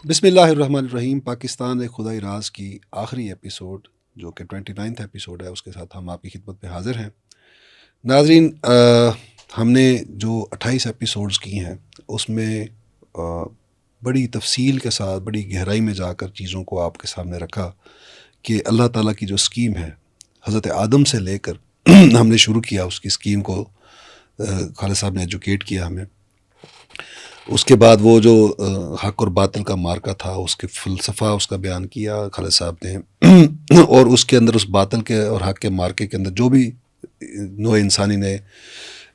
بسم اللہ الرحمن الرحیم۔ پاکستان ایک خدائی راز کی آخری ایپیسوڈ جو کہ 29 ایپیسوڈ ہے، اس کے ساتھ ہم آپ کی خدمت پہ حاضر ہیں۔ ناظرین، ہم نے جو 28 ایپیسوڈز کی ہیں اس میں بڑی تفصیل کے ساتھ بڑی گہرائی میں جا کر چیزوں کو آپ کے سامنے رکھا کہ اللہ تعالیٰ کی جو اسکیم ہے، حضرت آدم سے لے کر ہم نے شروع کیا اس کی اسکیم کو، خالد صاحب نے ایجوکیٹ کیا ہمیں۔ اس کے بعد وہ جو حق اور باطل کا مارکا تھا، اس کے فلسفہ اس کا بیان کیا خالد صاحب نے، اور اس کے اندر اس باطل کے اور حق کے مارکے کے اندر جو بھی نوع انسانی نے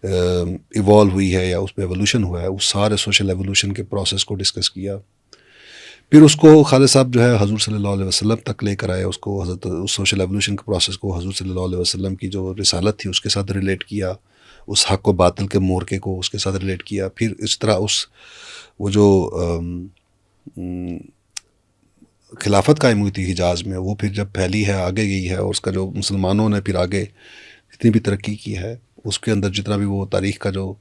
ایوالو ہوئی ہے یا اس میں ایوولوشن ہوا ہے، اس سارے سوشل ایوولوشن کے پروسیس کو ڈسکس کیا۔ پھر اس کو خالد صاحب جو ہے حضور صلی اللہ علیہ وسلم تک لے کر آئے، اس کو حضرت اس سوشل ایوولوشن کے پروسیس کو حضور صلی اللہ علیہ وسلم کی جو رسالت تھی اس کے ساتھ ریلیٹ کیا، اس حق و باطل کے مورکے کو اس کے ساتھ ریلیٹ کیا۔ پھر اس طرح وہ جو خلافت قائم ہوئی تھی حجاز میں، وہ پھر جب پھیلی ہے، آگے گئی ہے، اور اس کا جو مسلمانوں نے پھر آگے جتنی بھی ترقی کی ہے، اس کے اندر جتنا بھی وہ تاریخ کا جو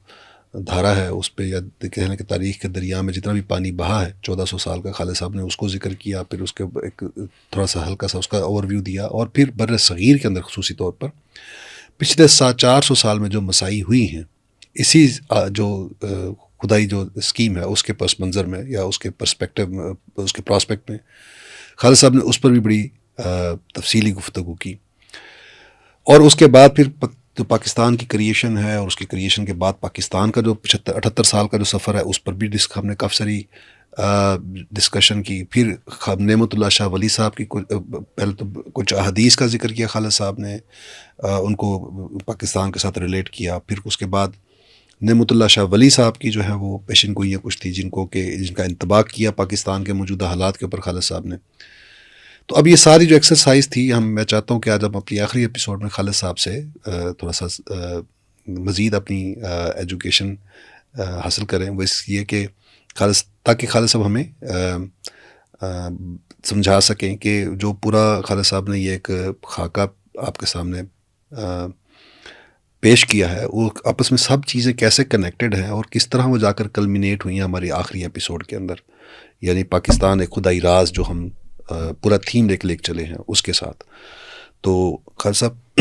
دھارا ہے اس پہ، یا کہنے کہ تاریخ کے دریا میں جتنا بھی پانی بہا ہے 1400 سال کا، خالد صاحب نے اس کو ذکر کیا۔ پھر اس کے ایک تھوڑا سا ہلکا سا اس کا اوور ویو دیا، اور پھر بر صغیر کے اندر خصوصی طور پر پچھلے 400 سال میں جو مسائی ہوئی ہیں، اسی جو خدائی جو اسکیم ہے اس کے پس منظر میں یا اس کے پرسپیکٹو میں، اس کے پراسپیکٹ میں خالد صاحب نے اس پر بھی بڑی تفصیلی گفتگو کی۔ اور اس کے بعد پھر جو پاکستان کی کریشن ہے، اور اس کی کریشن کے بعد پاکستان کا جو 78 سال کا جو سفر ہے، اس پر بھی ہم نے کافی ساری ڈسکشن کی۔ پھر نعمت اللہ شاہ ولی صاحب کی پہلے تو کچھ احادیث کا ذکر کیا خالد صاحب نے، ان کو پاکستان کے ساتھ ریلیٹ کیا۔ پھر اس کے بعد نعمت اللہ شاہ ولی صاحب کی جو ہے وہ پیشن گوئیاں کچھ تھی جن کا انطباق کیا پاکستان کے موجودہ حالات کے اوپر خالد صاحب نے۔ تو اب یہ ساری جو ایکسرسائز تھی، میں چاہتا ہوں کہ آج ہم اپنی آخری ایپیسوڈ میں خالد صاحب سے تھوڑا سا مزید اپنی ایجوکیشن حاصل کریں، وہ اس لیے کہ تاکہ خالد صاحب ہمیں سمجھا سکیں کہ جو پورا خالد صاحب نے یہ ایک خاکہ آپ کے سامنے پیش کیا ہے، وہ آپس میں سب چیزیں کیسے کنیکٹڈ ہیں اور کس طرح وہ جا کر کلمینیٹ ہوئی ہیں ہماری آخری ایپیسوڈ کے اندر، یعنی پاکستان ایک خدائی راز جو ہم پورا تھیم لے چلے ہیں اس کے ساتھ۔ تو خالد صاحب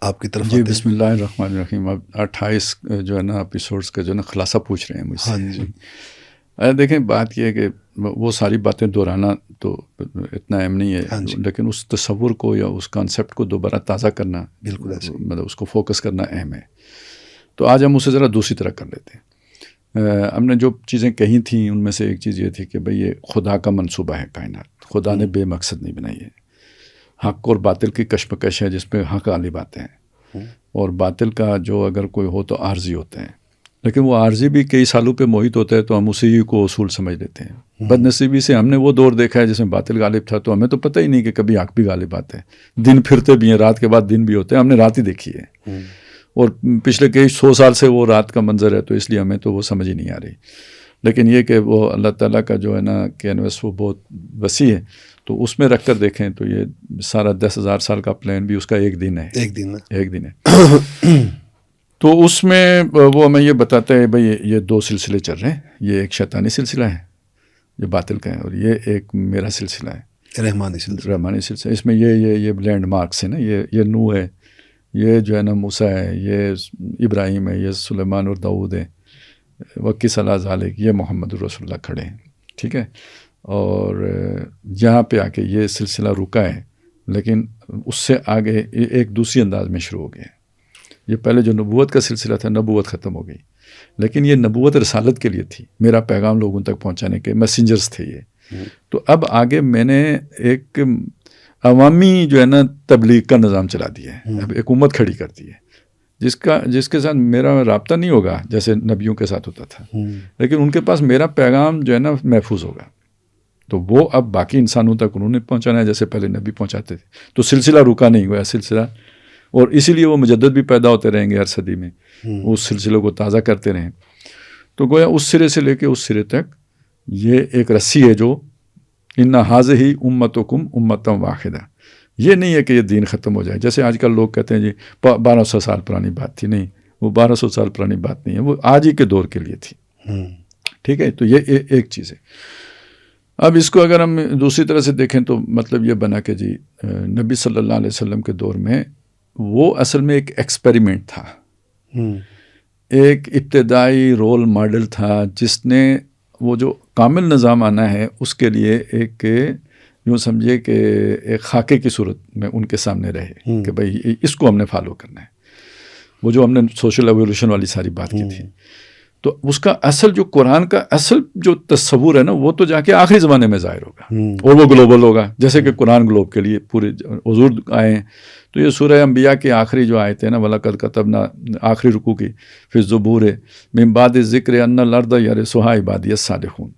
آپ کی طرف جی، بسم اللہ الرحمن الرحیم۔ اب 28 جو ہے نا ایپیسوڈس کا جو ہے نا خلاصہ پوچھ رہے ہیں مجھ سے۔ ہاں جی، دیکھیں بات یہ ہے کہ وہ ساری باتیں دہرانا تو اتنا اہم نہیں ہے، لیکن اس تصور کو یا اس کانسیپٹ کو دوبارہ تازہ کرنا، بالکل ایسے، مطلب اس کو فوکس کرنا اہم ہے۔ تو آج ہم اسے ذرا دوسری طرح کر لیتے ہیں۔ ہم نے جو چیزیں کہی تھیں ان میں سے ایک چیز یہ تھی کہ بھئی یہ خدا کا منصوبہ ہے کائنات، خدا نے بے مقصد نہیں بنائی ہے۔ حق اور باطل کی کشمکش ہے جس پہ حق غالب آتے ہیں، اور باطل کا جو اگر کوئی ہو تو عارضی ہوتے ہیں، لیکن وہ عارضی بھی کئی سالوں پہ محیط ہوتا ہے تو ہم اسی کو اصول سمجھ لیتے ہیں۔ بد نصیبی سے ہم نے وہ دور دیکھا ہے جس میں باطل غالب تھا، تو ہمیں تو پتہ ہی نہیں کہ کبھی حق بھی غالب آتے ہیں، دن پھرتے بھی ہیں، رات کے بعد دن بھی ہوتے ہیں، ہم نے رات ہی دیکھی ہے، اور پچھلے کئی 100 سال سے وہ رات کا منظر ہے، تو اس لیے ہمیں تو وہ سمجھ ہی نہیں آ رہی۔ لیکن یہ کہ وہ اللہ تعالیٰ کا جو ہے نا کینوس وہ بہت وسیع ہے، تو اس میں رکھ کر دیکھیں تو یہ سارا 10,000 سال کا پلان بھی اس کا ایک دن ہے، ایک دن ہے۔ تو اس میں وہ ہمیں یہ بتاتا ہے بھئی یہ 2 سلسلے چل رہے ہیں، یہ ایک شیطانی سلسلہ ہے جو باطل کا ہے، اور یہ ایک میرا سلسلہ ہے، رحمانی سلسلہ۔ اس میں یہ لینڈ مارکس ہے نا، یہ نوح ہے، یہ جو ہے نا موسیٰ ہے، یہ ابراہیم ہے، یہ سلیمان اور داؤد ہے، وکیس علی ذالک، یہ محمد رسول اللہ کھڑے ہیں، ٹھیک ہے۔ اور یہاں پہ آ کے یہ سلسلہ رکا ہے، لیکن اس سے آگے ایک دوسری انداز میں شروع ہو گیا ہے۔ یہ پہلے جو نبوت کا سلسلہ تھا، نبوت ختم ہو گئی، لیکن یہ نبوت رسالت کے لیے تھی، میرا پیغام لوگوں تک پہنچانے کے میسنجرز تھے یہ۔ تو اب آگے میں نے ایک عوامی جو ہے نا تبلیغ کا نظام چلا دیا ہے، اب حکومت کھڑی کر دی ہے، جس کے ساتھ میرا رابطہ نہیں ہوگا جیسے نبیوں کے ساتھ ہوتا تھا، لیکن ان کے پاس میرا پیغام جو ہے نا محفوظ ہوگا، تو وہ اب باقی انسانوں تک انہوں نے پہنچانا ہے جیسے پہلے نبی پہنچاتے تھے۔ تو سلسلہ رکا نہیں ہوا ہے، سلسلہ، اور اسی لیے وہ مجدد بھی پیدا ہوتے رہیں گے ہر صدی میں، اس سلسلے کو تازہ کرتے رہیں۔ تو گویا اس سرے سے لے کے اس سرے تک یہ ایک رسی ہے جو ان ھذہ امتکم امۃ واحدہ، یہ نہیں ہے کہ یہ دین ختم ہو جائے، جیسے آج کل لوگ کہتے ہیں جی 1200 سال پرانی بات تھی، نہیں، وہ 1200 سال پرانی بات نہیں ہے، وہ آج ہی کے دور کے لیے تھی. ٹھیک ہے، تو یہ ایک چیز ہے. اب اس کو اگر ہم دوسری طرح سے دیکھیں تو مطلب یہ بنا کہ جی نبی صلی اللہ علیہ وسلم کے دور میں وہ اصل میں ایک ایکسپیریمنٹ تھا، ایک ابتدائی رول ماڈل تھا جس نے وہ جو کامل نظام آنا ہے اس کے لیے ایک یوں سمجھے کہ ایک خاکے کی صورت میں ان کے سامنے رہے کہ بھائی اس کو ہم نے فالو کرنا ہے. وہ جو ہم نے سوشل ایولیوشن والی ساری بات کی تھی، تو اس کا اصل جو قرآن کا اصل جو تصور ہے نا وہ تو جا کے آخری زمانے میں ظاہر ہوگا اور وہ گلوبل ہوگا. جیسے کہ قرآن گلوب کے لیے پورے حضور آئے ہیں، تو یہ سورہ انبیاء کی آخری جو آیت ہے نا وَلَقَدْ كَتَبْنَا آخری رکوع کی فِي الزُّبُورِ مِن بَعْدِ الذِّكْرِ أَنَّ الْأَرْضَ يَرِثُهَا عِبَادِيَ الصَّالِحُونَ،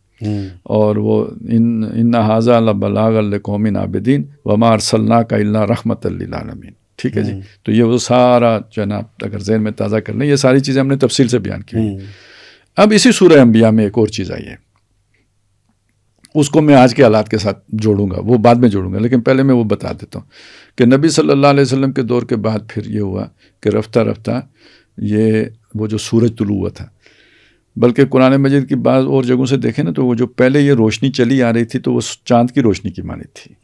اور وہ إِنَّ هَٰذَا لَبَلَاغٌ لِقَوْمٍ عَابِدِينَ وَمَا أَرْسَلْنَاكَ إِلَّا رَحْمَةً لِّلْعَالَمِينَ. ٹھیک ہے جی، تو یہ وہ سارا جو ہے نا اگر ذہن میں تازہ کر لیں، یہ ساری چیزیں ہم نے تفصیل سے بیان کی. اب اسی سورہ انبیاء میں ایک اور چیز آئی ہے، اس کو میں آج کے حالات کے ساتھ جوڑوں گا، وہ بعد میں جوڑوں گا، لیکن پہلے میں وہ بتا دیتا ہوں کہ نبی صلی اللہ علیہ وسلم کے دور کے بعد پھر یہ ہوا کہ رفتہ رفتہ یہ وہ جو سورج طلوع ہوا تھا، بلکہ قرآن مجید کی بعض اور جگہوں سے دیکھیں نا تو وہ جو پہلے یہ روشنی چلی آ رہی تھی تو وہ چاند کی روشنی کی مانی تھی.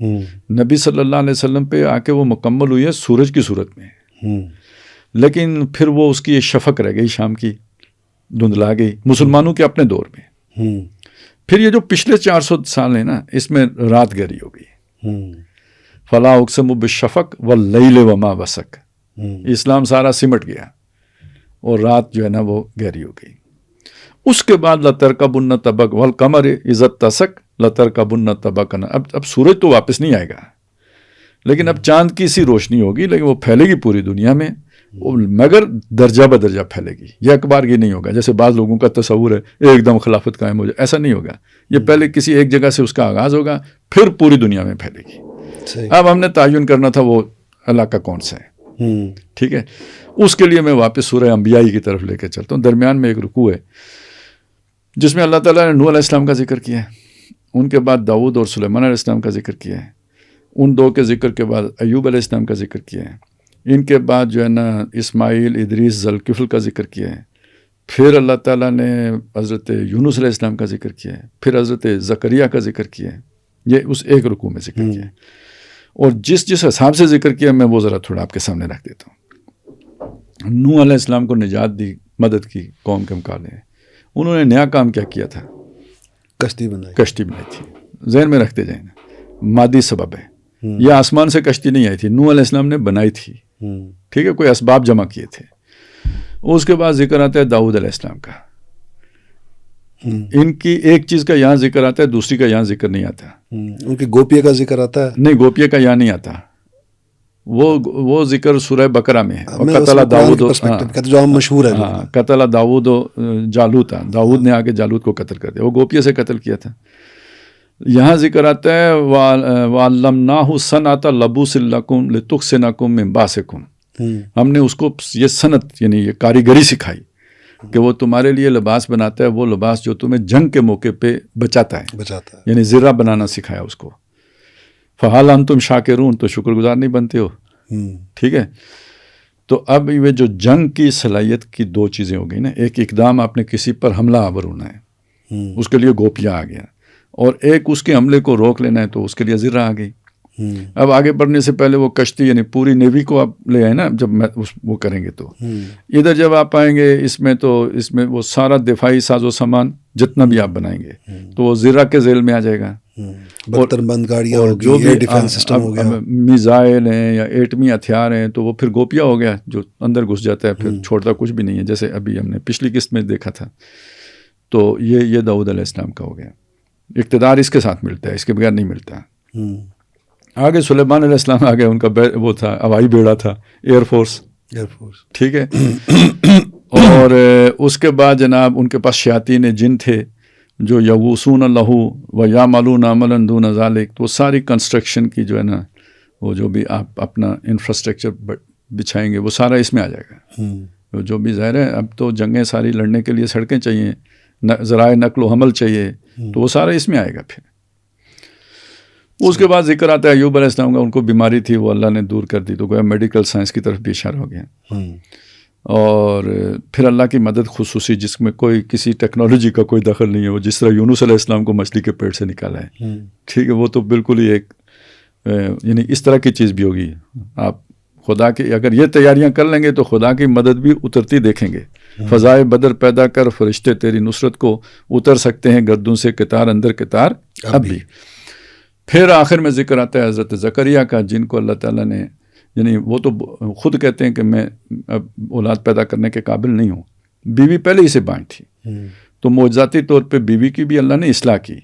نبی صلی اللہ علیہ وسلم پہ آ کے وہ مکمل ہوئی ہے سورج کی صورت میں، لیکن پھر وہ اس کی یہ شفق رہ گئی، شام کی دھندلا گئی مسلمانوں کے اپنے دور میں. پھر یہ جو پچھلے 400 سال ہیں نا اس میں رات گہری ہو گئی. فلا اقسم بالشفق واللیل وما وسق، اسلام سارا سمٹ گیا اور رات جو ہے نا وہ گہری ہو گئی. اس کے بعد لترکبن طبق والقمر اذا اتسق لترکبن طبقا، اب سورج تو واپس نہیں آئے گا، لیکن اب چاند کی سی روشنی ہوگی، لیکن وہ پھیلے گی پوری دنیا میں، مگر درجہ بدرجہ پھیلے گی. یہ اکبار کی نہیں ہوگا جیسے بعض لوگوں کا تصور ہے ایک دم خلافت قائم ہو جائے، ایسا نہیں ہوگا. یہ پہلے کسی ایک جگہ سے اس کا آغاز ہوگا، پھر پوری دنیا میں پھیلے گی. اب ہم نے تعین کرنا تھا وہ علاقہ کون سا ہے. ٹھیک ہے، اس کے لیے میں واپس سورہ انبیاء کی طرف لے کے چلتا ہوں. درمیان میں ایک رکوع ہے جس میں اللہ تعالیٰ نے نوح علیہ السلام کا ذکر کیا ہے، ان کے بعد داؤد اور سلیمان علیہ السلام کا ذکر کیا ہے، ان دو کے ذکر کے بعد ایوب علیہ السلام کا ذکر کیا ہے، ان کے بعد جو ہے نا اسماعیل، ادریس، ذوالکفل کا ذکر کیا ہے، پھر اللہ تعالیٰ نے حضرت یونس علیہ السلام کا ذکر کیا ہے، پھر حضرت زکریا کا ذکر کیا ہے. یہ اس ایک رکوع میں ذکر کیا ہے. اور جس حساب سے ذکر کیا میں وہ ذرا تھوڑا آپ کے سامنے رکھ دیتا ہوں. نوح علیہ السلام کو نجات دی، مدد کی قوم کے مقابلے. انہوں نے نیا کام کیا تھا؟ کشتی بنائی تھی. ذہن میں رکھتے جائیں نا، مادی سبب ہے، یہ آسمان سے کشتی نہیں آئی تھی، نوح علیہ السلام نے بنائی تھی. ٹھیک ہے، کوئی اسباب جمع کیے تھے. اس کے بعد ذکر آتا ہے داؤد علیہ السلام کا. ان کی ایک چیز کا یہاں ذکر آتا ہے، دوسری کا یہاں ذکر نہیں آتا. ان کی گوپیہ کا ذکر آتا ہے؟ نہیں، گوپیہ کا یہاں نہیں آتا. وہ ذکر سورہ بقرہ میں ہے. قتل داؤد، جو مشہور ہے، قتل داؤد جالوت، داؤد نے آ کے جالوت کو قتل کر دیا، وہ گوپیہ سے قتل کیا تھا. یہاں ذکر آتا ہے وَعَلَّمْنَاهُ صَنْعَةَ لَبُوسٍ لَكُمْ لِتُحْصِنَكُم مِّن بَأْسِكُم، ہم نے اس کو یہ صنعت یعنی یہ کاریگری سکھائی کہ وہ تمہارے لیے لباس بناتا ہے، وہ لباس جو تمہیں جنگ کے موقع پہ بچاتا ہے، یعنی زرہ بنانا سکھایا اس کو. فَهَلْ أَنْتُمْ شَاكِرُونَ، تو شکر گزار نہیں بنتے ہو. ٹھیک ہے، تو اب یہ جو جنگ کی صلاحیت کی دو چیزیں ہو گئی نا، ایک اقدام آپ نے کسی پر حملہ آور ہونا ہے، اس کے لیے گوپیہ آ گیا، اور ایک اس کے حملے کو روک لینا ہے تو اس کے لیے زرہ آ گئی. اب آگے بڑھنے سے پہلے وہ کشتی یعنی پوری نیوی کو آپ لے آئے نا، جب وہ کریں گے تو ادھر جب آپ آئیں گے اس میں وہ سارا دفاعی ساز و سامان جتنا بھی آپ بنائیں گے تو وہ زرہ کے ذیل میں آ جائے گا. اور جو بھی میزائل ہیں یا ایٹمی ہتھیار ہیں تو وہ پھر گوپیہ ہو گیا جو اندر گھس جاتا ہے، پھر چھوڑتا کچھ بھی نہیں ہے، جیسے ابھی ہم نے پچھلی قسط میں دیکھا تھا. تو یہ داؤد علیہ السلام کا ہو گیا. اقتدار اس کے ساتھ ملتا ہے، اس کے بغیر نہیں ملتا. آگے سلیمان علیہ السلام آگے، ان کا وہ تھا ہوائی بیڑا تھا، ایئر فورس. ٹھیک ہے. اور اس کے بعد جناب ان کے پاس شیاطین جن تھے جو یغوسون لہو و یعملون عملا دون ذالک. تو وہ ساری کنسٹرکشن کی جو ہے نا، وہ جو بھی آپ اپنا انفراسٹرکچر بچھائیں گے وہ سارا اس میں آ جائے گا. جو بھی ظاہر ہے اب تو جنگیں ساری لڑنے کے لیے سڑکیں چاہیے، ذرائع نقل و حمل چاہیے، تو وہ سارا اس میں آئے گا. پھر اس کے بعد ذکر آتا ہے ایوب علیہ السلام کا، ان کو بیماری تھی وہ اللہ نے دور کر دی، تو گویا میڈیکل سائنس کی طرف بھی اشارہ ہو گیا. اور پھر اللہ کی مدد خصوصی جس میں کوئی کسی ٹیکنالوجی کا کوئی دخل نہیں ہے، وہ جس طرح یونس علیہ السلام کو مچھلی کے پیٹ سے نکالا ہے، ٹھیک ہے، وہ تو بالکل ہی ایک یعنی اس طرح کی چیز بھی ہوگی. آپ خدا کی اگر یہ تیاریاں کر لیں گے تو خدا کی مدد بھی اترتی دیکھیں گے. فضائے بدر پیدا کر فرشتے تیری نصرت کو اتر سکتے ہیں گردوں سے قطار اندر قطار اب بھی. پھر آخر میں ذکر آتا ہے حضرت زکریا کا، جن کو اللہ تعالیٰ نے، یعنی وہ تو خود کہتے ہیں کہ میں اب اولاد پیدا کرنے کے قابل نہیں ہوں، بیوی پہلے ہی سے بانج تھی، تو معجزاتی طور پہ بیوی کی بھی اللہ نے اصلاح کی،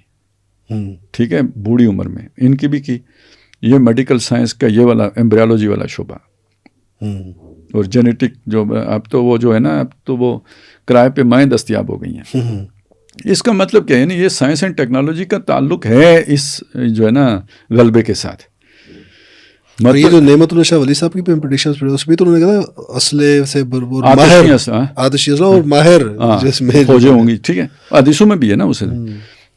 ٹھیک ہے، بوڑھی عمر میں ان کی بھی کی. یہ میڈیکل سائنس کا یہ والا ایمبریالوجی والا شعبہ اور جینیٹک جو اب تو وہ جو ہے نا، اب تو وہ کرائے پہ مائیں دستیاب ہو گئی ہیں. اس کا مطلب کیا ہے؟ یعنی یہ سائنس اینڈ ٹیکنالوجی کا تعلق ہے اس جو ہے نا غلبے کے ساتھ. یہ جو نعمت اللہ شاہ ولی صاحب کی پریڈکشنز پڑھی اس میں تو انہوں نے کہا اسلحے سے بھرپور آتشی اسلحہ اور ماہر جس میں فوجیں ہوں گی، ٹھیک ہے، حدیثوں میں بھی ہے نا اسے.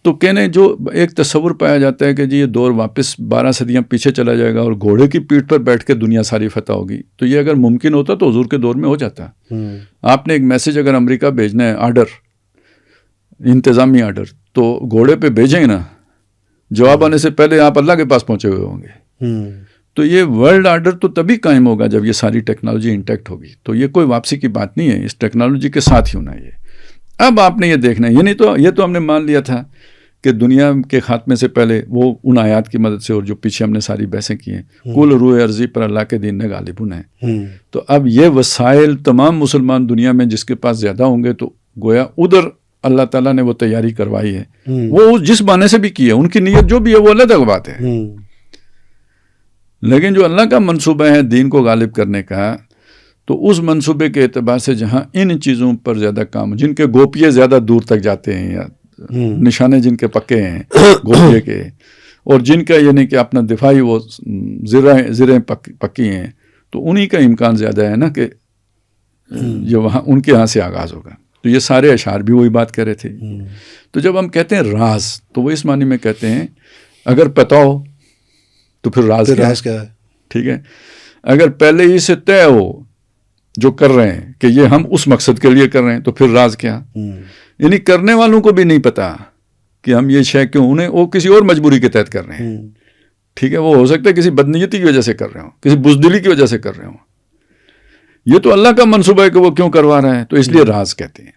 تو کہنے جو ایک تصور پایا جاتا ہے کہ جی یہ دور واپس 12 صدیاں پیچھے چلا جائے گا اور گھوڑے کی پیٹھ پر بیٹھ کے دنیا ساری فتح ہوگی. تو یہ اگر ممکن ہوتا تو حضور کے دور میں ہو جاتا. آپ نے ایک میسج اگر امریکہ بھیجنا ہے، آرڈر، انتظامی آرڈر، تو گھوڑے پہ بھیجیں نا، جواب آنے سے پہلے آپ اللہ کے پاس پہنچے ہوئے ہوں گے. تو یہ ورلڈ آرڈر تو تبھی قائم ہوگا جب یہ ساری ٹیکنالوجی انٹیکٹ ہوگی. تو یہ کوئی واپسی کی بات نہیں ہے، اس ٹیکنالوجی کے ساتھ ہی ہونا ہے. اب آپ نے یہ دیکھنا ہے، یہ تو ہم نے مان لیا تھا کہ دنیا کے خاتمے سے پہلے وہ ان آیات کی مدد سے، اور جو پیچھے ہم نے ساری بحثیں کی ہیں، کل روح عرضی پر اللہ کے دین نے غالب ہونا ہے. تو اب یہ وسائل تمام مسلمان دنیا میں جس کے پاس زیادہ ہوں گے، تو گویا ادھر اللہ تعالیٰ نے وہ تیاری کروائی ہے. وہ جس بانے سے بھی کی ہے، ان کی نیت جو بھی ہے وہ الگ بات ہے. لیکن جو اللہ کا منصوبہ ہے دین کو غالب کرنے کا، تو اس منصوبے کے اعتبار سے جہاں ان چیزوں پر زیادہ کام، جن کے گوپیے زیادہ دور تک جاتے ہیں، یا نشانے جن کے پکے ہیں گوپیے کے، اور جن کا یعنی کہ اپنا دفاعی وہ زرہیں پکی ہیں، تو انہی کا امکان زیادہ ہے نا کہ یہ وہاں ان کے ہاں سے آغاز ہوگا. تو یہ سارے اشعار بھی وہی بات کہہ رہے تھے. تو جب ہم کہتے ہیں راز، تو وہ اس معنی میں کہتے ہیں اگر پتہ ہو تو پھر راز کیا ہے، ٹھیک ہے. اگر پہلے ہی سے طے ہو جو کر رہے ہیں کہ یہ ہم اس مقصد کے لیے کر رہے ہیں، تو پھر راز کیا. یعنی کرنے والوں کو بھی نہیں پتا کہ ہم یہ شے کیوں، انہیں وہ کسی اور مجبوری کے تحت کر رہے ہیں، ٹھیک ہے. وہ ہو سکتا ہے کسی بدنیتی کی وجہ سے کر رہے ہوں، کسی بزدلی کی وجہ سے کر رہے ہوں. یہ تو اللہ کا منصوبہ ہے کہ وہ کیوں کروا رہا ہے، تو اس لیے راز کہتے ہیں.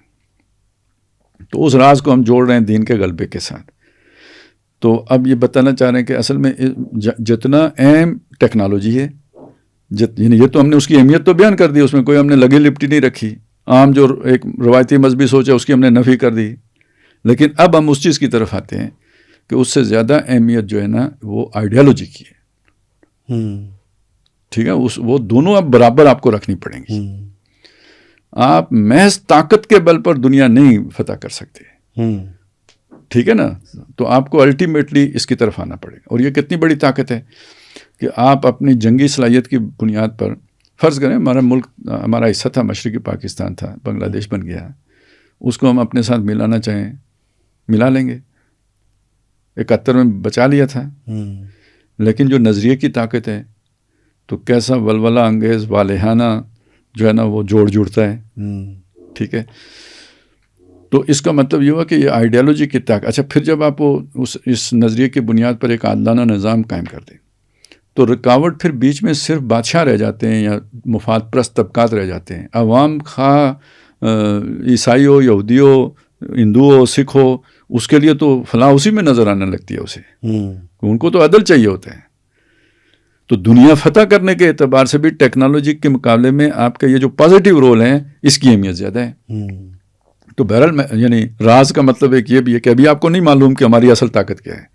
تو اس راز کو ہم جوڑ رہے ہیں دین کے غلبے کے ساتھ. تو اب یہ بتانا چاہ رہے ہیں کہ اصل میں جتنا اہم ٹیکنالوجی ہے، یعنی یہ تو ہم نے اس کی اہمیت تو بیان کر دی، اس میں کوئی ہم نے لگی لپٹی نہیں رکھی. عام جو ایک روایتی مذہبی سوچ ہے اس کی ہم نے نفی کر دی. لیکن اب ہم اس چیز کی طرف آتے ہیں کہ اس سے زیادہ اہمیت جو ہے نا وہ آئیڈیالوجی کی ہے، ٹھیک ہے. وہ دونوں اب برابر آپ کو رکھنی پڑیں گی. آپ محض طاقت کے بل پر دنیا نہیں فتح کر سکتے، ٹھیک ہے نا. تو آپ کو الٹیمیٹلی اس کی طرف آنا پڑے گا. اور یہ کتنی بڑی طاقت ہے کہ آپ اپنی جنگی صلاحیت کی بنیاد پر، فرض کریں ہمارا ملک، ہمارا حصہ تھا مشرقی پاکستان تھا، بنگلہ دیش بن گیا، اس کو ہم اپنے ساتھ ملانا چاہیں ملا لیں گے. 71 میں بچا لیا تھا. لیکن جو نظریے کی طاقت ہے، تو کیسا ولولہ انگیز والہانہ جو ہے نا وہ جڑتا ہے، ٹھیک ہے. تو اس کا مطلب یہ ہوا کہ یہ آئیڈیالوجی کی طاقت. اچھا، پھر جب آپ اس نظریے کی بنیاد پر ایک عادلانہ نظام قائم کر دیں، تو رکاوٹ پھر بیچ میں صرف بادشاہ رہ جاتے ہیں یا مفاد پرست طبقات رہ جاتے ہیں. عوام خواہ عیسائی ہو، یہودی ہو، ہندو ہو، سکھ ہو، اس کے لیے تو فلاں اسی میں نظر آنے لگتی ہے اسے. ان کو تو عدل چاہیے ہوتا ہے. تو دنیا فتح کرنے کے اعتبار سے بھی ٹیکنالوجی کے مقابلے میں آپ کا یہ جو پازیٹیو رول ہے، اس کی اہمیت زیادہ ہے. تو بہرحال یعنی راز کا مطلب ایک یہ بھی ہے کہ ابھی آپ کو نہیں معلوم کہ ہماری اصل طاقت کیا ہے،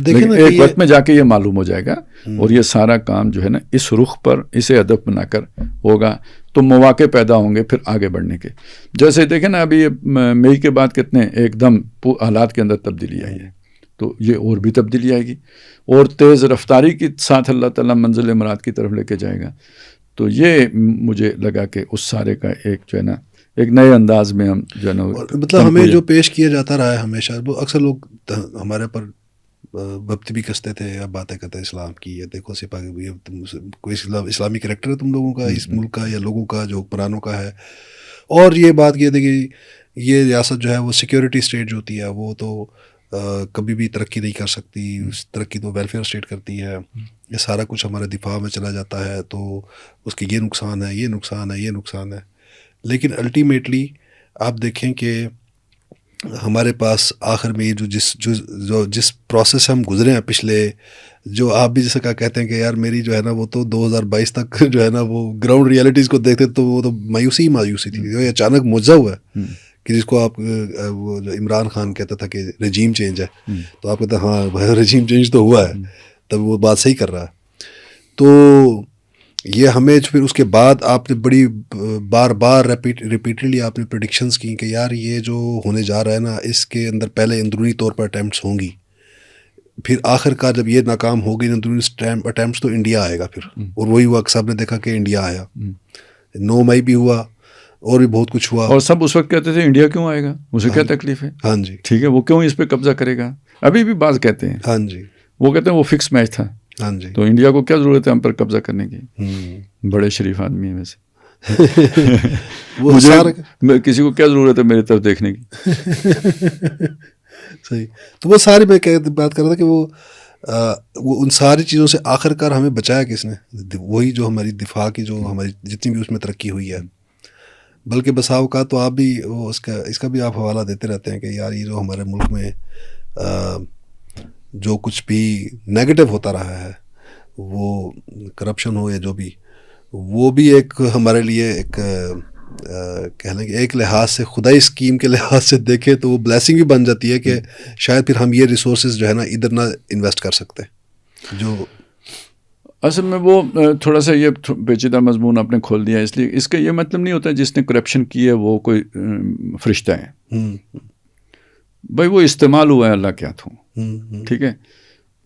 لیکن ایک وقت میں جا کے یہ معلوم ہو جائے گا. اور یہ سارا کام جو ہے نا اس رخ پر اسے ہدف بنا کر ہوگا، تو مواقع پیدا ہوں گے پھر آگے بڑھنے کے. جیسے دیکھیں نا ابھی مئی کے بعد کتنے ایک دم حالات کے اندر تبدیلی آئی ہے، تو یہ اور بھی تبدیلی آئے گی، اور تیز رفتاری کے ساتھ اللہ تعالیٰ منزل مراد کی طرف لے کے جائے گا. تو یہ مجھے لگا کہ اس سارے کا ایک جو ہے نا ایک نئے انداز میں ہم جو ہے نا مطلب ہمیں جو پیش کیا جاتا رہا ہے ہمیشہ، وہ اکثر لوگ ہمارے پر بپتی بھی کستے تھے، اب باتیں کرتے اسلام کی. یہ دیکھو سپاہ کوئی اسلامی کریکٹر ہے تم لوگوں کا، اس ملک کا یا لوگوں کا جو حکمرانوں کا ہے. اور یہ بات یہ تھی کہ یہ ریاست جو ہے وہ سیکیورٹی اسٹیٹ جو ہوتی ہے وہ تو کبھی بھی ترقی نہیں کر سکتی. ترقی تو ویلفیئر اسٹیٹ کرتی ہے. یہ سارا کچھ ہمارے دفاع میں چلا جاتا ہے تو اس کے یہ نقصان ہے، یہ نقصان ہے، یہ نقصان ہے. لیکن الٹیمیٹلی آپ دیکھیں کہ ہمارے پاس آخر میں جس پروسیس ہم گزرے ہیں پچھلے، جو آپ بھی جیسا کہتے ہیں کہ یار میری جو ہے نا وہ تو 2022 تک جو ہے نا وہ گراؤنڈ ریئلٹیز کو دیکھتے تو وہ تو مایوسی تھی. جو اچانک معجزہ ہوا ہے کہ جس کو آپ وہ جو عمران خان کہتا تھا کہ رجیم چینج ہے، تو آپ کہتے ہیں ہاں رجیم چینج تو ہوا ہے، تب وہ بات صحیح کر رہا ہے. تو یہ ہمیں پھر اس کے بعد آپ نے بڑی بار ریپیٹڈلی آپ نے پریڈکشنز کی کہ یار یہ جو ہونے جا رہا ہے نا اس کے اندر پہلے اندرونی طور پر اٹیمپٹس ہوں گی، پھر آخر کار جب یہ ناکام ہو گئی اندرونی اٹیمپٹس تو انڈیا آئے گا پھر. اور وہی ہوا، سب نے دیکھا کہ انڈیا آیا. 9 مئی بھی ہوا اور بھی بہت کچھ ہوا. اور سب اس وقت کہتے تھے انڈیا کیوں آئے گا، اسے کیا تکلیف ہے. ہاں جی ٹھیک ہے، وہ کیوں اس پہ قبضہ کرے گا. ابھی بھی بعض کہتے ہیں، ہاں جی وہ کہتے ہیں وہ فکس میچ تھا. ہاں جی تو انڈیا کو کیا ضرورت ہے ہم پر قبضہ کرنے کی. بڑے شریف آدمی ہیں ویسے. مجھے کسی کو کیا ضرورت ہے میری طرف دیکھنے کی. صحیح. تو وہ ساری میں بات کر رہا تھا کہ وہ ان ساری چیزوں سے آخر کار ہمیں بچایا کس نے؟ وہی جو ہماری دفاع کی جو ہماری جتنی بھی اس میں ترقی ہوئی ہے. بلکہ بسا اوقات تو آپ بھی وہ اس کا بھی آپ حوالہ دیتے رہتے ہیں کہ یار یہ جو ہمارے ملک میں جو کچھ بھی نیگیٹو ہوتا رہا ہے، وہ کرپشن ہو یا جو بھی، وہ بھی ایک ہمارے لیے ایک کہہ لیں کہ ایک لحاظ سے خدائی اسکیم کے لحاظ سے دیکھے تو وہ بلیسنگ بھی بن جاتی ہے کہ شاید پھر ہم یہ ریسورسز جو ہے نا ادھر نہ انویسٹ کر سکتے. جو اصل میں وہ تھوڑا سا یہ پیچیدہ مضمون آپ نے کھول دیا. اس لیے اس کا یہ مطلب نہیں ہوتا جس نے کرپشن کی ہے وہ کوئی فرشتہ ہے. بھائی وہ استعمال ہوا ہے اللہ کے ہاتھوں، ٹھیک ہے،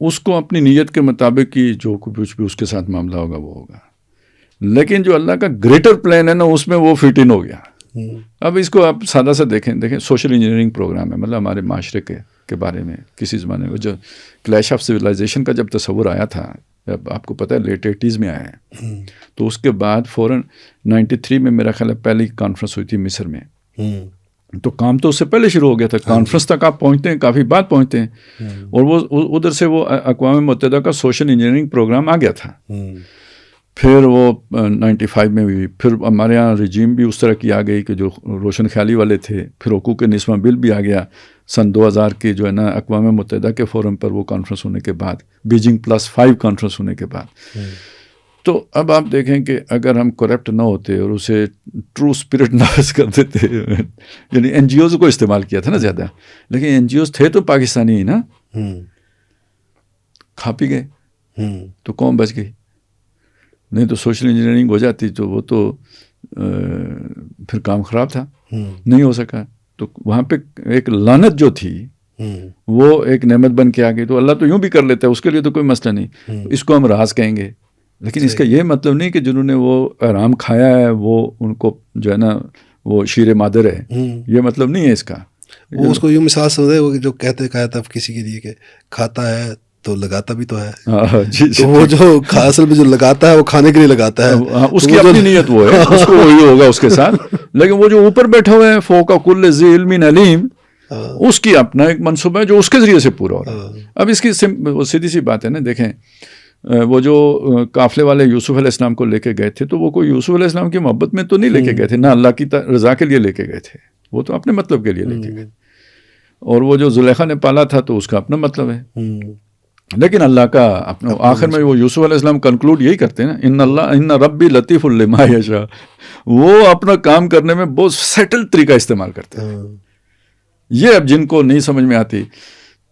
اس کو اپنی نیت کے مطابق کی جو کچھ بھی اس کے ساتھ معاملہ ہوگا وہ ہوگا. لیکن جو اللہ کا گریٹر پلان ہے نا اس میں وہ فٹ ان ہو گیا. اب اس کو آپ سادہ سا دیکھیں سوشل انجینئرنگ پروگرام ہے. مطلب ہمارے معاشرے کے بارے میں کسی زمانے میں جو کلیش آف سویلائزیشن کا جب تصور آیا تھا، آپ کو پتہ ہے لیٹ 80s میں آیا ہے، تو اس کے بعد فوراً 93 میں میرا خیال ہے پہلی کانفرنس ہوئی تھی مصر میں. تو کام تو اس سے پہلے شروع ہو گیا تھا. کانفرنس تک آپ پہنچتے ہیں، کافی بعد پہنچتے ہیں، اور وہ ادھر سے وہ اقوام متحدہ کا سوشل انجینئرنگ پروگرام آ گیا تھا. پھر وہ 95 میں بھی پھر ہمارے یہاں رجیم بھی اس طرح کی آ گئی کہ جو روشن خیالی والے تھے. پھر حقوق نسواں بل بھی آ گیا سن 2000 کے جو ہے نا اقوام متحدہ کے فورم پر وہ کانفرنس ہونے کے بعد، بیجنگ +5 کانفرنس ہونے کے بعد. تو اب آپ دیکھیں کہ اگر ہم کرپٹ نہ ہوتے اور اسے ٹرو اسپرٹ نافذ کر دیتے، یعنی این جی اوز کو استعمال کیا تھا نا زیادہ، لیکن این جی اوز تھے تو پاکستانی ہی نا، کھا پی گئے تو قوم بچ گئی. نہیں تو سوشل انجینئرنگ ہو جاتی تو وہ تو پھر کام خراب تھا، نہیں ہو سکا. تو وہاں پہ ایک لعنت جو تھی وہ ایک نعمت بن کے آ گئی. تو اللہ تو یوں بھی کر لیتا ہے، اس کے لیے تو کوئی مسئلہ نہیں. اس کو ہم راز کہیں گے، لیکن اس کا یہ مطلب نہیں کہ جنہوں نے وہ حرام کھایا ہے وہ ان کو جو ہے نا وہ شیر مادر ہے، یہ مطلب نہیں ہے اس کا. وہ اس کو یوں مثال سمجھے وہ جو کہا تھا کسی کے لیے کہ کھاتا ہے تو لگاتا بھی تو ہے. تو وہ جو اصل میں جو لگاتا ہے وہ کھانے کے لیے لگاتا ہے، اس کی اپنی نیت وہ ہے، اس کو وہی ہوگا اس کے ساتھ. لیکن وہ جو اوپر بیٹھا ہوا ہے فوق کل ذی علم علیم، اس کی اپنا ایک منصوبہ ہے جو اس کے ذریعے سے پورا ہو رہا ہے. اب اس کی سیدھی سی بات ہے نا، دیکھیں وہ جو قافلے والے یوسف علیہ السلام کو لے کے گئے تھے تو وہ کوئی یوسف علیہ السلام کی محبت میں تو نہیں لے کے گئے تھے، نہ اللہ کی رضا کے لیے لے کے گئے تھے، وہ تو اپنے مطلب کے لیے لے کے گئے. اور وہ جو زلیخا نے پالا تھا تو اس کا اپنا مطلب ہے، لیکن اللہ کا اپنا. آخر میں وہ یوسف علیہ السلام کنکلوڈ یہی کرتے ہیں نا، ان ربی لطیف لما یشاء. وہ اپنا کام کرنے میں بہت سیٹل طریقہ استعمال کرتے ہیں. یہ اب جن کو نہیں سمجھ میں آتی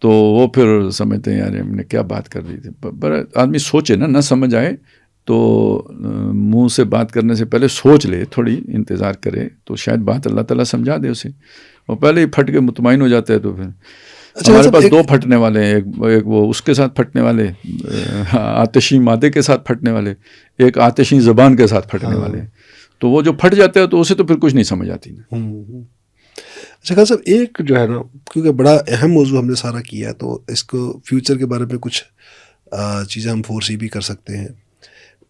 تو وہ پھر سمجھتے ہیں یار ہم نے کیا بات کر رہی تھی. پر آدمی سوچے نا، نہ سمجھ آئے تو منہ سے بات کرنے سے پہلے سوچ لے، تھوڑی انتظار کرے تو شاید بات اللہ تعالیٰ سمجھا دے اسے. اور پہلے ہی پھٹ کے مطمئن ہو جاتا ہے تو پھر ہمارے پاس 2 پھٹنے والے ہیں، ایک وہ اس کے ساتھ پھٹنے والے آتشی مادے کے ساتھ پھٹنے والے، ایک آتشی زبان کے ساتھ پھٹنے والے. تو وہ جو پھٹ جاتا ہے تو اسے تو پھر کچھ نہیں سمجھ آتی. اچھا خان صاحب، ایک جو ہے نا، کیونکہ بڑا اہم موضوع ہم نے سارا کیا ہے، تو اس کو فیوچر کے بارے میں کچھ چیزیں ہم فورسی بھی کر سکتے ہیں.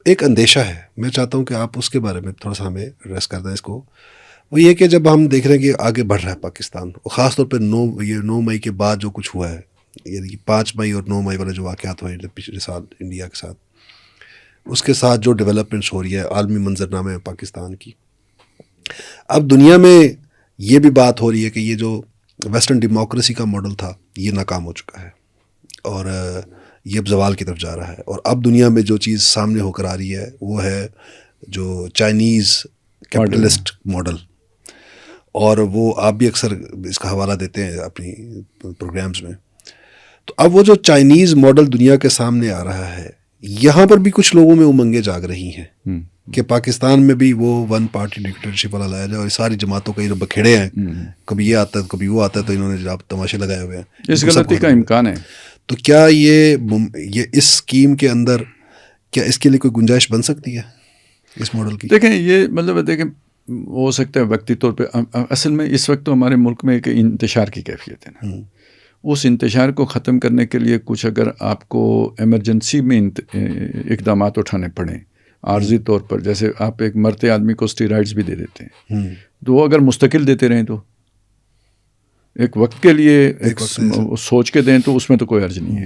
ایک اندیشہ ہے، میں چاہتا ہوں کہ آپ اس کے بارے میں تھوڑا سا ہمیں ایڈریس کر دیں اس کو. وہ یہ کہ جب ہم دیکھ رہے ہیں کہ آگے بڑھ رہا ہے پاکستان، اور خاص طور پہ 9 مئی کے بعد جو کچھ ہوا ہے، یعنی 5 مئی اور 9 مئی والے جو واقعات ہوئے پچھلے سال انڈیا کے ساتھ، اس کے ساتھ جو ڈیولپمنٹس ہو رہی ہے، عالمی منظرنامے ہے پاکستان کی. اب دنیا میں یہ بھی بات ہو رہی ہے کہ یہ جو ویسٹرن ڈیموکریسی کا ماڈل تھا، یہ ناکام ہو چکا ہے اور یہ اب زوال کی طرف جا رہا ہے. اور اب دنیا میں جو چیز سامنے ہو کر آ رہی ہے وہ ہے جو چائنیز کیپٹلسٹ ماڈل. اور وہ آپ بھی اکثر اس کا حوالہ دیتے ہیں اپنی پروگرامز میں. تو اب وہ جو چائنیز ماڈل دنیا کے سامنے آ رہا ہے، یہاں پر بھی کچھ لوگوں میں امنگیں جاگ رہی ہیں کہ پاکستان میں بھی وہ 1 پارٹی ڈکٹیٹرشپ والا لایا جائے، اور ساری جماعتوں کا یہ بکھیڑے ہیں، کبھی یہ آتا ہے کبھی وہ آتا ہے، تو انہوں نے جناب تماشے لگائے ہوئے ہیں. اس غلطی کا امکان ہے. تو کیا یہ اس اسکیم کے اندر کیا اس کے لیے کوئی گنجائش بن سکتی ہے اس ماڈل کی؟ دیکھیں یہ مطلب دیکھیں ہو سکتا ہے وقتی طور پہ. اصل میں اس وقت تو ہمارے ملک میں ایک انتشار کی کیفیت ہے نا. اس انتشار کو ختم کرنے کے لیے کچھ اگر آپ کو ایمرجنسی میں اقدامات اٹھانے پڑیں عارضی طور پر، جیسے آپ ایک مرتے آدمی کو اسٹیرائڈز بھی دے دیتے ہیں، تو وہ اگر مستقل دیتے رہیں تو ایک وقت کے لیے ایک سوچ کے دیں تو اس میں تو کوئی حرج نہیں ہے،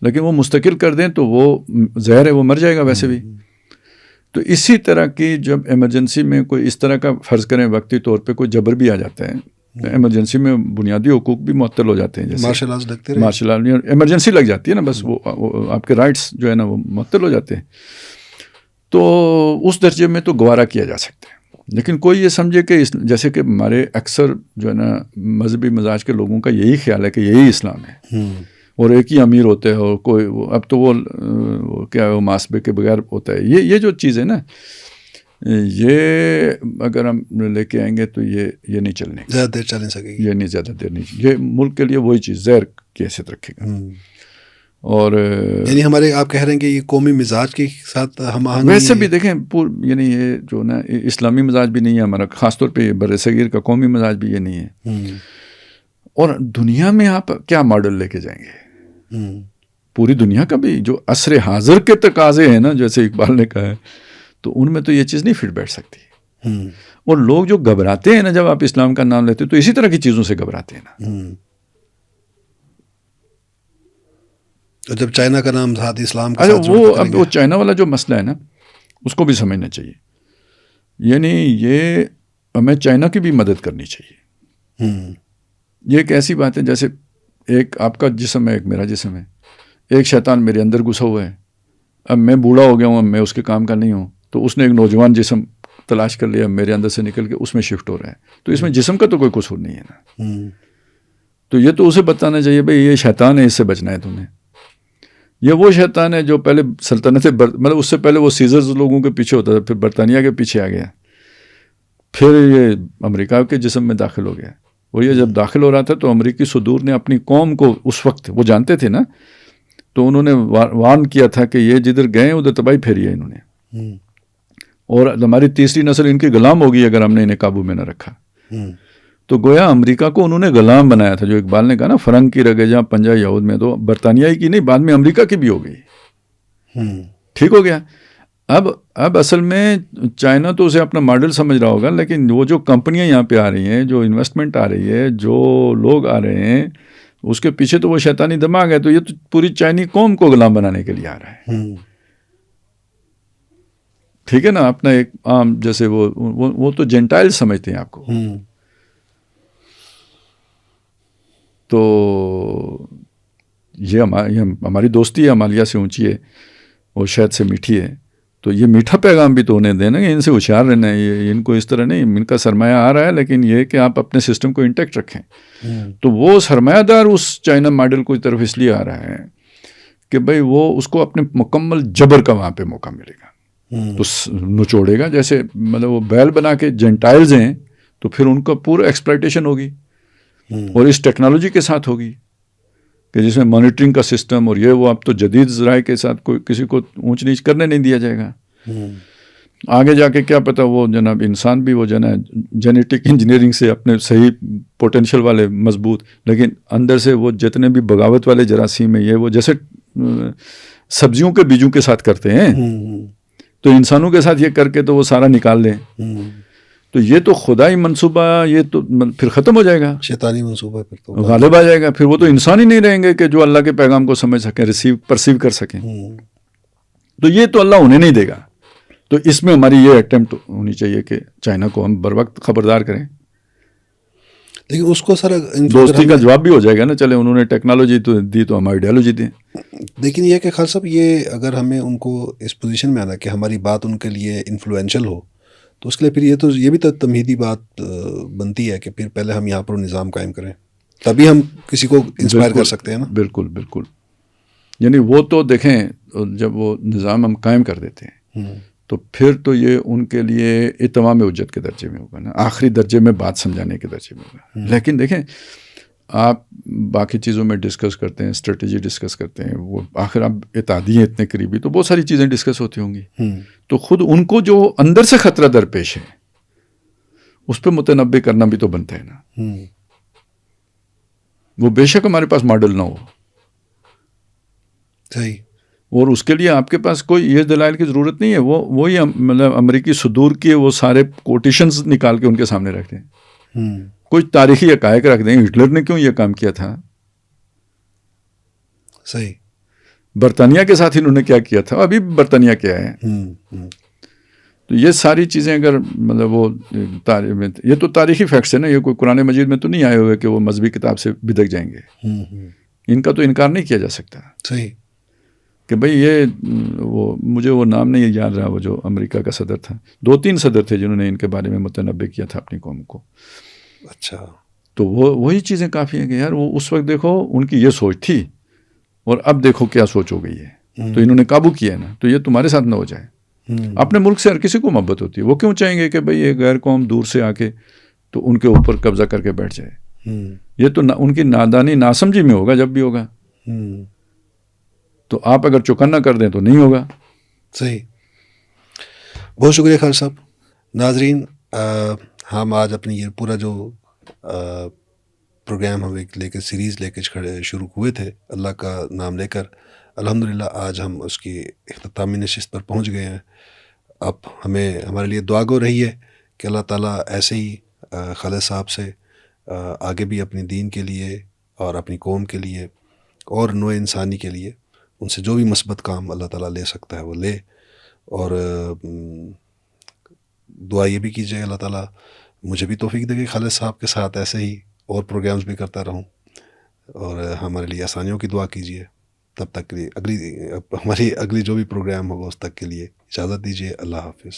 لیکن وہ مستقل کر دیں تو وہ زہر ہے، وہ مر جائے گا ویسے بھی. تو اسی طرح کی جب ایمرجنسی میں کوئی اس طرح کا فرض کریں وقتی طور پہ کوئی جبر بھی آ جاتا ہے، ایمرجنسی میں بنیادی حقوق بھی معطل ہو جاتے ہیں، جیسے مارشل لا ایمرجنسی لگ جاتی ہے نا، بس وہ آپ کے رائٹس جو ہے نا وہ معطل ہو جاتے ہیں. تو اس درجے میں تو گوارا کیا جا سکتا ہے. لیکن کوئی یہ سمجھے کہ جیسے کہ ہمارے اکثر جو ہے نا مذہبی مزاج کے لوگوں کا یہی خیال ہے کہ یہی اسلام ہے اور ایک ہی امیر ہوتا ہے، اور کوئی اب تو وہ کیا وہ محاسبے کے بغیر ہوتا ہے. یہ جو چیز ہے نا، یہ اگر ہم لے کے آئیں گے تو یہ نہیں چلنے گا، زیادہ دیر چل نہیں سکے گی. یہ نہیں زیادہ دیر نہیں، یہ ملک کے لیے وہی چیز زہر کی حیثیت رکھے گا. اور یعنی ہمارے آپ کہہ رہے ہیں کہ یہ قومی مزاج کے ساتھ ہم آہنگ ویسے بھی دیکھیں یعنی یہ جو نا اسلامی مزاج بھی نہیں ہے ہمارا، خاص طور پہ بر صغیر کا قومی مزاج بھی یہ نہیں ہے. اور دنیا میں آپ کیا ماڈل لے کے جائیں گے؟ پوری دنیا کا بھی جو عصر حاضر کے تقاضے ہیں نا، جیسے اقبال نے کہا ہے، تو ان میں تو یہ چیز نہیں فٹ بیٹھ سکتی. اور لوگ جو گھبراتے ہیں نا جب آپ اسلام کا نام لیتے تو اسی طرح کی چیزوں سے گھبراتے ہیں نا. جب چائنا کا نام ساتھ اسلام کا اب وہ چائنا والا جو مسئلہ ہے نا اس کو بھی سمجھنا چاہیے. یعنی یہ ہمیں چائنا کی بھی مدد کرنی چاہیے. یہ ایک ایسی بات ہے جیسے ایک آپ کا جسم ہے، ایک میرا جسم ہے، ایک شیطان میرے اندر گھسا ہوا ہے. اب میں بوڑھا ہو گیا ہوں، اب میں اس کے کام کا نہیں ہوں، تو اس نے ایک نوجوان جسم تلاش کر لیا، میرے اندر سے نکل کے اس میں شفٹ ہو رہا ہے. تو اس میں جسم کا تو کوئی قصور نہیں ہے نا. تو یہ تو اسے بتانا چاہیے بھائی یہ شیطان ہے، اس سے بچنا ہے تمہیں. یہ وہ شیطان ہے جو پہلے سلطنت مطلب اس سے پہلے وہ سیزرز لوگوں کے پیچھے ہوتا تھا، پھر برطانیہ کے پیچھے آ گیا، پھر یہ امریکہ کے جسم میں داخل ہو گیا. اور یہ جب داخل ہو رہا تھا تو امریکی صدور نے اپنی قوم کو اس وقت وہ جانتے تھے نا، تو انہوں نے وارن کیا تھا کہ یہ جدھر گئے ادھر تباہی پھیری ہے انہوں نے، اور ہماری تیسری نسل ان کی غلام ہوگی اگر ہم نے انہیں قابو میں نہ رکھا. تو گویا امریکہ کو انہوں نے غلام بنایا تھا. جو اقبال نے کہا نا فرنگ کی رگے جہاں پنجہ یہود میں، تو برطانیہ کی نہیں، بعد میں امریکہ کی بھی ہو گئی. ٹھیک ہو گیا. اب اصل میں چائنا تو اسے اپنا ماڈل سمجھ رہا ہوگا، لیکن وہ جو کمپنیاں یہاں پہ آ رہی ہیں، جو انویسٹمنٹ آ رہی ہے، جو لوگ آ رہے ہیں، اس کے پیچھے تو وہ شیطانی دماغ ہے. تو یہ تو پوری چائنی قوم کو غلام بنانے کے لیے آ رہا ہے. ٹھیک ہے نا. اپنا ایک عام جیسے وہ تو جینٹائل سمجھتے ہیں آپ کو. تو یہ ہماری دوستی ہے ہمالیہ سے اونچی ہے اور شہد سے میٹھی ہے. تو یہ میٹھا پیغام بھی تو انہیں دینا کہ ان سے ہوشیار رہنا ہے. یہ ان کو اس طرح نہیں، ان کا سرمایہ آ رہا ہے، لیکن یہ کہ آپ اپنے سسٹم کو انٹیکٹ رکھیں. تو وہ سرمایہ دار اس چائنا ماڈل کو طرف اس لیے آ رہا ہے کہ بھائی وہ اس کو اپنے مکمل جبر کا وہاں پہ موقع ملے گا، تو نچوڑے گا. جیسے مطلب وہ بیل بنا کے جینٹائلز ہیں تو پھر ان کا پورا ایکسپلائٹیشن ہوگی، اور اس ٹیکنالوجی کے ساتھ ہوگی کہ جس میں مانیٹرنگ کا سسٹم اور یہ وہ اب تو جدید ذرائع کے ساتھ کوئی کسی کو اونچ نیچ کرنے نہیں دیا جائے گا. آگے جا کے کیا پتہ وہ جناب انسان بھی وہ جینیٹک انجینئرنگ سے اپنے صحیح پوٹینشیل والے مضبوط، لیکن اندر سے وہ جتنے بھی بغاوت والے جراثیم ہیں یہ وہ جیسے سبزیوں کے بیجوں کے ساتھ کرتے ہیں تو انسانوں کے ساتھ یہ کر کے تو وہ سارا نکال لیں. تو یہ تو خدائی منصوبہ یہ تو پھر ختم ہو جائے گا، شیطانی منصوبہ پھر تو غالب آ جائے گا. پھر وہ تو انسان ہی نہیں رہیں گے کہ جو اللہ کے پیغام کو سمجھ سکیں، پرسیو کر سکیں. تو یہ تو اللہ انہیں نہیں دے گا. تو اس میں ہماری یہ اٹیمپٹ ہونی چاہیے کہ چائنا کو ہم بر وقت خبردار کریں. لیکن اس کو سر دوستی کا جواب بھی ہو جائے گا نا، چلے انہوں نے ٹیکنالوجی تو دی تو ہم آئیڈیالوجی دیں. لیکن یہ کہ خالد صاحب یہ اگر ہمیں ان کو اس پوزیشن میں آنا کہ ہماری بات ان کے لیے انفلوئنشل ہو تو اس کے لیے پھر یہ بھی تو تمہیدی بات بنتی ہے کہ پھر پہلے ہم یہاں پر نظام قائم کریں، تبھی ہم کسی کو انسپائر کر سکتے ہیں نا. بالکل بالکل. یعنی وہ تو دیکھیں جب وہ نظام ہم قائم کر دیتے ہیں تو پھر تو یہ ان کے لیے اتمام حجت کے درجے میں ہوگا نا، آخری درجے میں بات سمجھانے کے درجے میں ہوگا. لیکن دیکھیں آپ باقی چیزوں میں ڈسکس کرتے ہیں، اسٹریٹجی ڈسکس کرتے ہیں، وہ آخر آپ اتحادی ہیں اتنے قریبی تو بہت ساری چیزیں ڈسکس ہوتی ہوں گی. تو خود ان کو جو اندر سے خطرہ درپیش ہے اس پہ متنبع کرنا بھی تو بنتا ہے نا. وہ بے شک ہمارے پاس ماڈل نہ ہو، صحیح، اور اس کے لیے آپ کے پاس کوئی یہ دلائل کی ضرورت نہیں ہے. وہی مطلب امریکی صدور کے وہ سارے کوٹیشنز نکال کے ان کے سامنے رکھتے ہیں، کوئی تاریخی حقائق رکھ دیں. ہٹلر نے کیوں یہ کام کیا تھا، صحیح، برطانیہ کے ساتھ انہوں نے کیا کیا تھا، ابھی برطانیہ کیا ہے. تو یہ ساری چیزیں اگر مطلب وہ یہ تو تاریخی فیکٹس ہے نا، یہ کوئی قرآن مجید میں تو نہیں آئے ہوئے کہ وہ مذہبی کتاب سے بدک جائیں گے. ان کا تو انکار نہیں کیا جا سکتا. صحیح کہ بھئی یہ مجھے وہ نام نہیں یاد رہا، وہ جو امریکہ کا صدر تھا، 2-3 صدر تھے جنہوں نے ان کے بارے میں متنبع کیا تھا اپنی قوم کو. اچھا، تو وہی چیزیں کافی ہیں کہ یار وہ اس وقت دیکھو ان کی یہ سوچ تھی اور اب دیکھو کیا سوچ ہو گئی ہے. تو انہوں نے قابو کیا ہے نا، تو یہ تمہارے ساتھ نہ ہو جائے. اپنے ملک سے ہر کسی کو محبت ہوتی ہے، وہ کیوں چاہیں گے کہ بھئی یہ غیر قوم دور سے آ کے تو ان کے اوپر قبضہ کر کے بیٹھ جائے. یہ تو ان کی نادانی ناسمجھی میں ہوگا جب بھی ہوگا. تو آپ اگر چوکنا کر دیں تو نہیں ہوگا. صحیح. بہت شکریہ خالد صاحب. ناظرین، ہم آج اپنی یہ پورا جو پروگرام ہم لے کے سیریز لے کے شروع ہوئے تھے اللہ کا نام لے کر، الحمدللہ آج ہم اس کی اختتامی نشست پر پہنچ گئے ہیں. اب ہمارے لیے دعا گو رہی ہے کہ اللہ تعالیٰ ایسے ہی خالد صاحب سے آگے بھی اپنی دین کے لیے اور اپنی قوم کے لیے اور نوع انسانی کے لیے ان سے جو بھی مثبت کام اللہ تعالیٰ لے سکتا ہے وہ لے. اور دعا یہ بھی کیجیے اللہ تعالیٰ مجھے بھی توفیق دے کہ خالد صاحب کے ساتھ ایسے ہی اور پروگرامز بھی کرتا رہوں، اور ہمارے لیے آسانیوں کی دعا کیجیے. تب تک کے لیے ہماری اگلی جو بھی پروگرام ہوگا اس تک کے لیے اجازت دیجیے. اللہ حافظ.